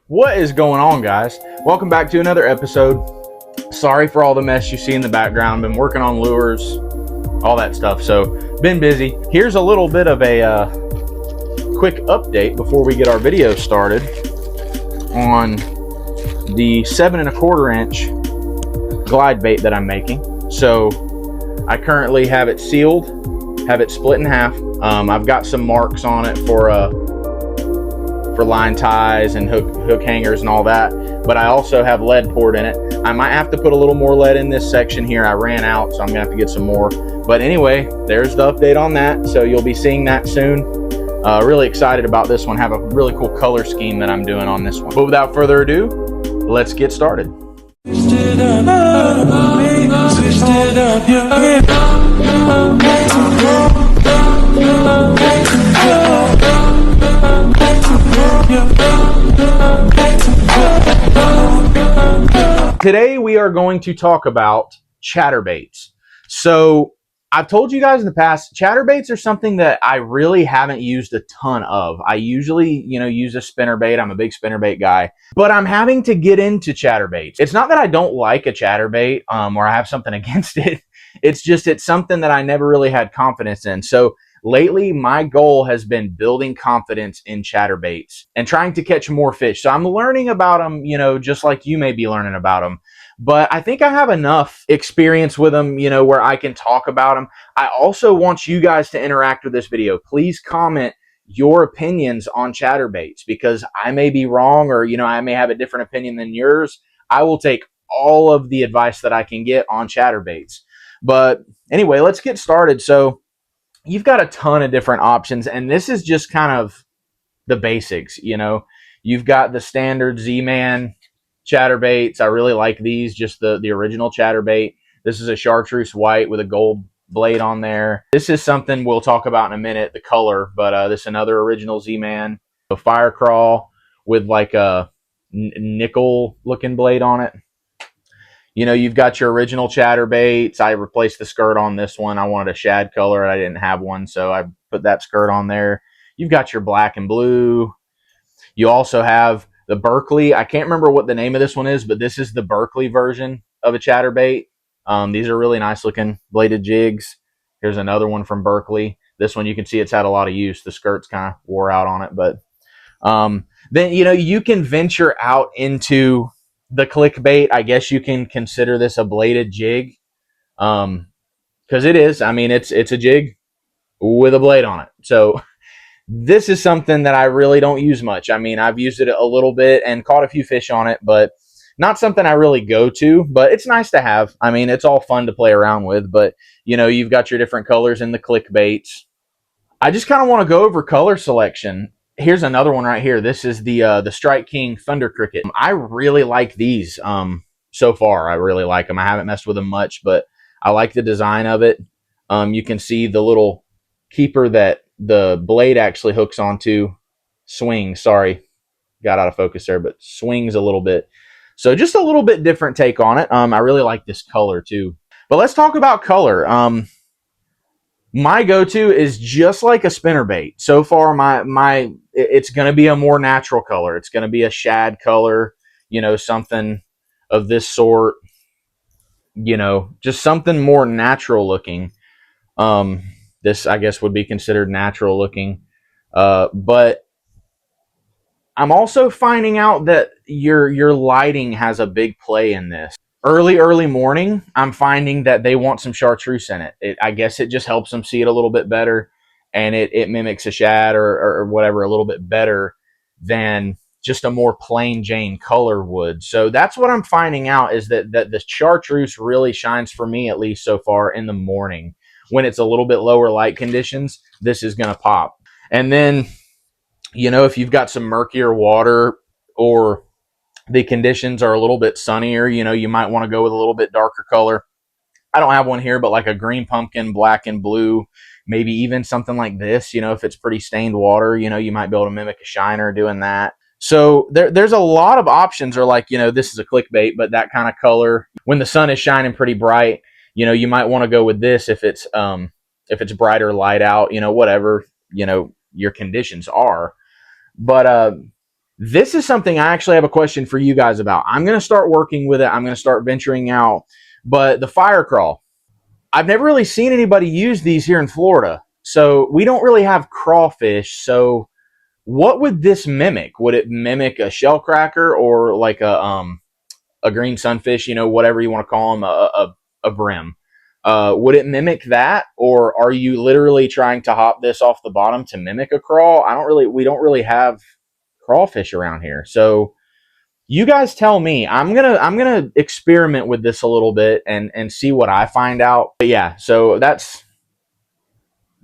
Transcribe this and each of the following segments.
What is going on, guys? Welcome back to another episode. Sorry for all the mess you see in the background. Been working on lures, all that stuff, so been busy. Here's a little bit of a quick update before we get our video started on the 7 1/4 inch glide bait that I'm making. So I currently have it sealed, have it split in half. I've got some marks on it for line ties and hook hangers and all that, but I also have lead poured in it. I might have to put a little more lead in this section here. I ran out, so I'm gonna have to get some more. But anyway, there's the update on that, so you'll be seeing that soon. Really excited about this one. Have a really cool color scheme that I'm doing on this one. But without further ado, let's get started. Today we are going to talk about chatterbaits. So I've told you guys in the past, chatterbaits are something that I really haven't used a ton of. I usually, use a spinnerbait. I'm a big spinnerbait guy, but I'm having to get into chatterbaits. It's not that I don't like a chatterbait or I have something against it. It's just, it's something that I never really had confidence in. So lately, my goal has been building confidence in chatterbaits and trying to catch more fish. So I'm learning about them, just like you may be learning about them. But I think I have enough experience with them, where I can talk about them. I also want you guys to interact with this video. Please comment your opinions on chatterbaits, because I may be wrong, or, I may have a different opinion than yours. I will take all of the advice that I can get on chatterbaits. But anyway, let's get started. So you've got a ton of different options, and this is just kind of the basics. You've got the standard Z-Man chatterbaits. I really like these, just the original chatterbait. This is a chartreuse white with a gold blade on there. This is something we'll talk about in a minute, the color, but this is another original Z-Man. A fire crawl with like a nickel looking blade on it. You've got your original chatterbaits. I replaced the skirt on this one. I wanted a shad color and I didn't have one, so I put that skirt on there. You've got your black and blue. You also have the Berkeley. I can't remember what the name of this one is, but this is the Berkeley version of a chatterbait. These are really nice looking bladed jigs. Here's another one from Berkeley. This one, you can see it's had a lot of use. The skirt's kind of wore out on it, but then, you can venture out into the clickbait. I guess you can consider this a bladed jig, because it is. I mean, it's a jig with a blade on it. So this is something that I really don't use much. I mean, I've used it a little bit and caught a few fish on it, but not something I really go to, but it's nice to have. I mean, it's all fun to play around with, but you've got your different colors in the clickbaits. I just kind of want to go over color selection. Here's another one right here. This is the Strike King Thunder Cricket. I really like these so far. I really like them. I haven't messed with them much, but I like the design of it. You can see the little keeper that the blade actually hooks onto. Swings, sorry, got out of focus there, but swings a little bit. So just a little bit different take on it. I really like this color too. But let's talk about color. My go-to is just like a spinnerbait. So far, it's going to be a more natural color. It's going to be a shad color, something of this sort, just something more natural looking. This, I guess, would be considered natural looking. But I'm also finding out that your lighting has a big play in this. Early morning, I'm finding that they want some chartreuse in it. I guess it just helps them see it a little bit better, and it mimics a shad or whatever a little bit better than just a more plain Jane color would. So that's what I'm finding out, is that the chartreuse really shines for me, at least so far, in the morning. When it's a little bit lower light conditions, this is going to pop. And then, if you've got some murkier water, or the conditions are a little bit sunnier, you might want to go with a little bit darker color. I don't have one here, but like a green pumpkin, black and blue, maybe even something like this. If it's pretty stained water, you might be able to mimic a shiner doing that. So there's a lot of options. Or like, this is a clickbait, but that kind of color, when the sun is shining pretty bright, you might want to go with this if it's brighter light out, whatever, your conditions are. But This is something I actually have a question for you guys about. I'm going to start working with it. I'm going to start venturing out. But the fire crawl, I've never really seen anybody use these here in Florida. So we don't really have crawfish. So what would this mimic? Would it mimic a shell cracker or like a green sunfish, you know, whatever you want to call them, a brim? Would it mimic that, or are you literally trying to hop this off the bottom to mimic a crawl? We don't really have crawfish around here, so you guys tell me. I'm gonna experiment with this a little bit and see what I find out. But yeah, so that's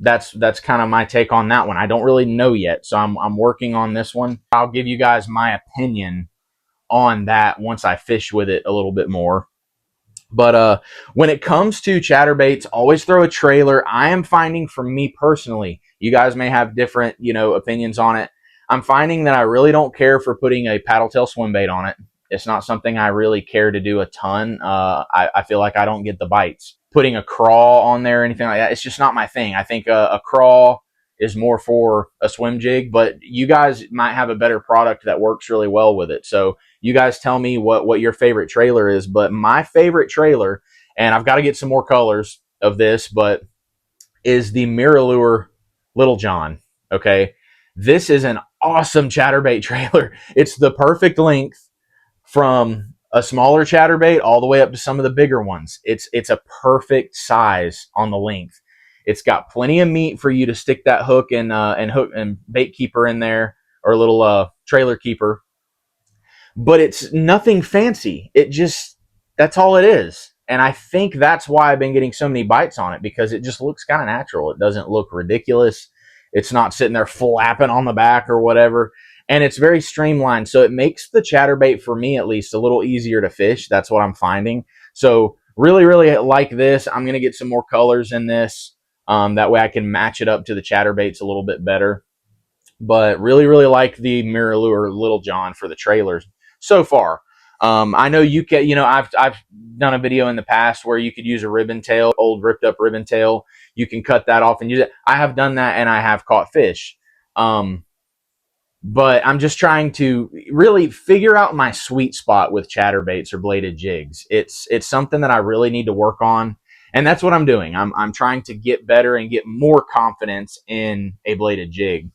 kind of my take on that one. I don't really know yet, so I'm working on this one. I'll give you guys my opinion on that once I fish with it a little bit more. But when it comes to chatterbaits, always throw a trailer. I am finding, for me personally, you guys may have different, you know, opinions on it. I'm finding that I really don't care for putting a paddle tail swim bait on it. It's not something I really care to do a ton. I feel like I don't get the bites. Putting a crawl on there or anything like that, it's just not my thing. I think a crawl is more for a swim jig, but you guys might have a better product that works really well with it. So you guys tell me what your favorite trailer is. But my favorite trailer, and I've got to get some more colors of this, but is the Mirror Little John. Okay, this is an awesome chatterbait trailer. It's the perfect length from a smaller chatterbait all the way up to some of the bigger ones. It's a perfect size on the length. It's got plenty of meat for you to stick that hook and hook and bait keeper in there, or a little trailer keeper, but it's nothing fancy. It just, that's all it is. And I think that's why I've been getting so many bites on it, because it just looks kind of natural. It doesn't look ridiculous. It's not sitting there flapping on the back or whatever. And it's very streamlined. So it makes the chatterbait, for me at least, a little easier to fish. That's what I'm finding. So really, really like this. I'm going to get some more colors in this. That way I can match it up to the chatterbaits a little bit better. But really, really like the Mirror Lure Little John for the trailers so far. I know you can, you know, I've done a video in the past where you could use a ribbon tail, old ripped up ribbon tail. You can cut that off and use it. I have done that and I have caught fish. But I'm just trying to really figure out my sweet spot with chatterbaits or bladed jigs. It's something that I really need to work on, and that's what I'm doing. I'm trying to get better and get more confidence in a bladed jig.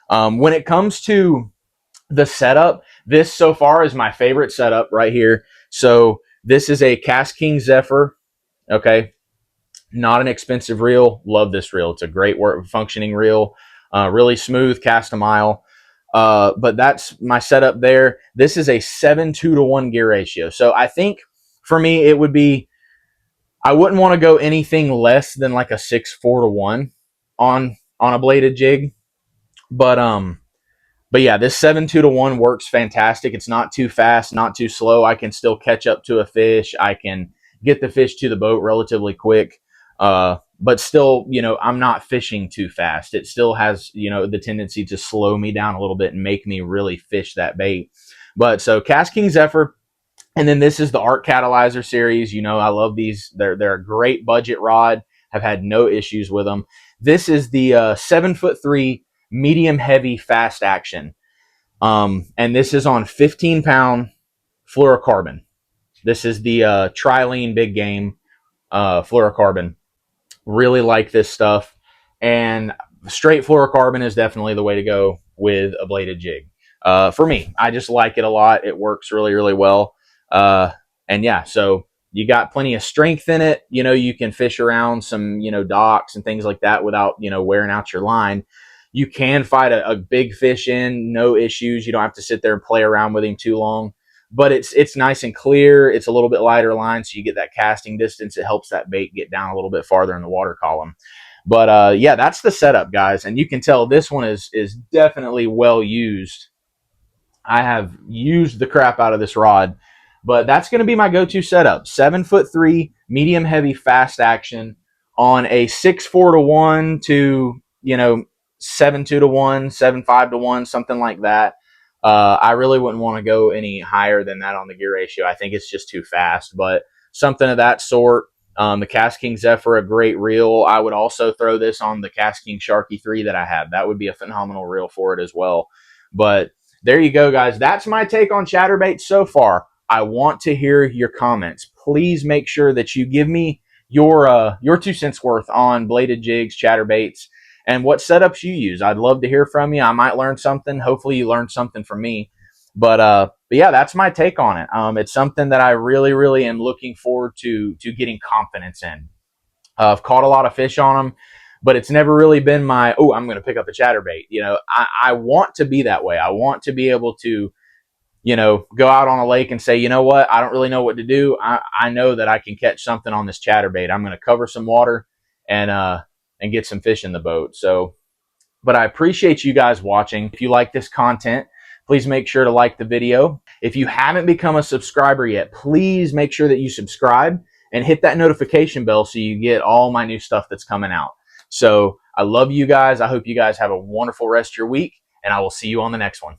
When it comes to the setup, this so far is my favorite setup right here. So this is a Cast King Zephyr. Okay, not an expensive reel. Love this reel. It's a great functioning reel. Really smooth, cast a mile. But that's my setup there. This is a 7:2 to 1 gear ratio. So I think for me, it would be, I wouldn't want to go anything less than like a 6:4 to 1 on a bladed jig. But yeah, this 7:2 to 1 works fantastic. It's not too fast, not too slow. I can still catch up to a fish. I can get the fish to the boat relatively quick. But still, you know, I'm not fishing too fast. It still has, you know, the tendency to slow me down a little bit and make me really fish that bait. But so Cast King Zephyr, and then this is the Arc Catalyzer series. You know, I love these. They're a great budget rod. Have had no issues with them. This is the 7'3" medium heavy fast action. And this is on 15-pound fluorocarbon. This is the Trilene Big Game fluorocarbon. Really like this stuff. And straight fluorocarbon is definitely the way to go with a bladed jig. For me, I just like it a lot. It works really, really well. And yeah, so you got plenty of strength in it. You know, you can fish around some, you know, docks and things like that without, you know, wearing out your line. You can fight a big fish in, no issues. You don't have to sit there and play around with him too long. But it's nice and clear. It's a little bit lighter line, so you get that casting distance. It helps that bait get down a little bit farther in the water column. But yeah, that's the setup, guys. And you can tell this one is definitely well used. I have used the crap out of this rod, but that's going to be my go-to setup. 7'3", medium heavy, fast action on a 6'4" to 1 to, you know, 7'2" to 1, 7'5" to 1, something like that. I really wouldn't want to go any higher than that on the gear ratio. I think it's just too fast, but something of that sort. The Cast King Zephyr, a great reel. I would also throw this on the Cast King Sharky 3 that I have. That would be a phenomenal reel for it as well. But there you go, guys. That's my take on chatterbaits so far. I want to hear your comments. Please make sure that you give me your 2 cents worth on bladed jigs, chatterbaits, and what setups you use. I'd love to hear from you. I might learn something. Hopefully you learned something from me. But yeah, that's my take on it. It's something that I really, really am looking forward to getting confidence in. I've caught a lot of fish on them, but it's never really been my, oh, I'm going to pick up a chatterbait. I want to be that way. I want to be able to, go out on a lake and say, you know what, I don't really know what to do. I know that I can catch something on this chatterbait. I'm going to cover some water and get some fish in the boat. So, but I appreciate you guys watching. If you like this content, please make sure to like the video. If you haven't become a subscriber yet, please make sure that you subscribe and hit that notification bell so you get all my new stuff that's coming out. So I love you guys. I hope you guys have a wonderful rest of your week, and I will see you on the next one.